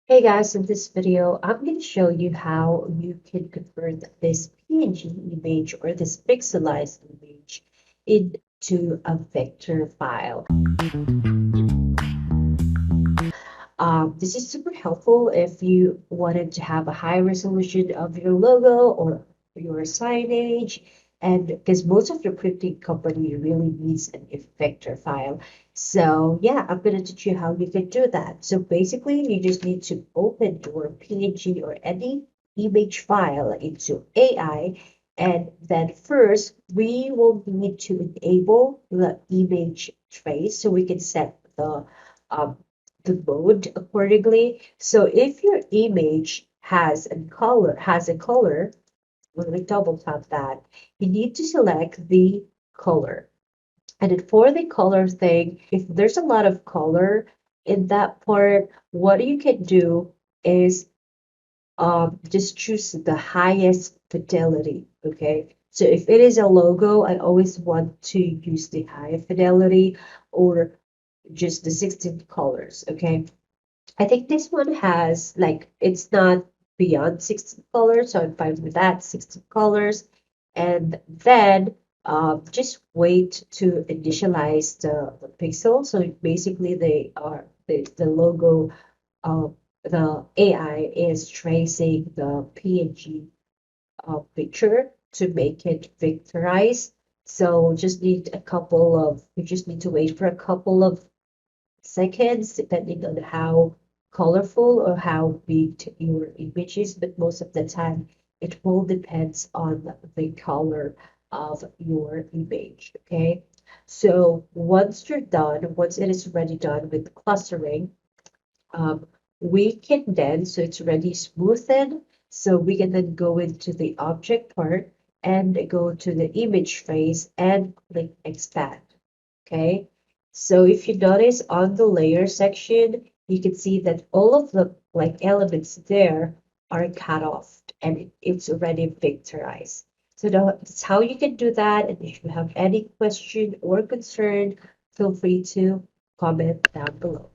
Hey guys, in this video, I'm going to show you how you can convert this PNG image or this pixelized image into a vector file. This is super helpful if you wanted to have a high resolution of your logo or your signage, and because most of your printing company really needs an vector file. So yeah, I'm gonna teach you how you can do that. So basically, you just need to open your PNG or any image file into AI, and then first we will need to enable the image trace so we can set um, the mode accordingly. So if your image has a color, when we double tap that, you need to select the color. And then for the color thing, if there's a lot of color in that part, what you can do is just choose the highest fidelity. Okay. So if it is a logo, I always want to use the high fidelity or just the 16 colors. Okay. I think this one has like it's not beyond 16 colors, so I'm fine with that, 16 colors. And then just wait to initialize the pixel. So basically they are the logo the AI is tracing the PNG picture to make it vectorized. So you just need to wait for a couple of seconds, depending on how colorful or how big your image is, but most of the time it will depends on the color of your image. Okay. So once it is already done with clustering, um, we can then, so it's already smoothed, so we can then go into the object part and go to the image trace and click expand. Okay, so if you notice on the layer section, you can see that all of the like elements there are cut off and it's already vectorized. So that's how you can do that. And if you have any question or concern, feel free to comment down below.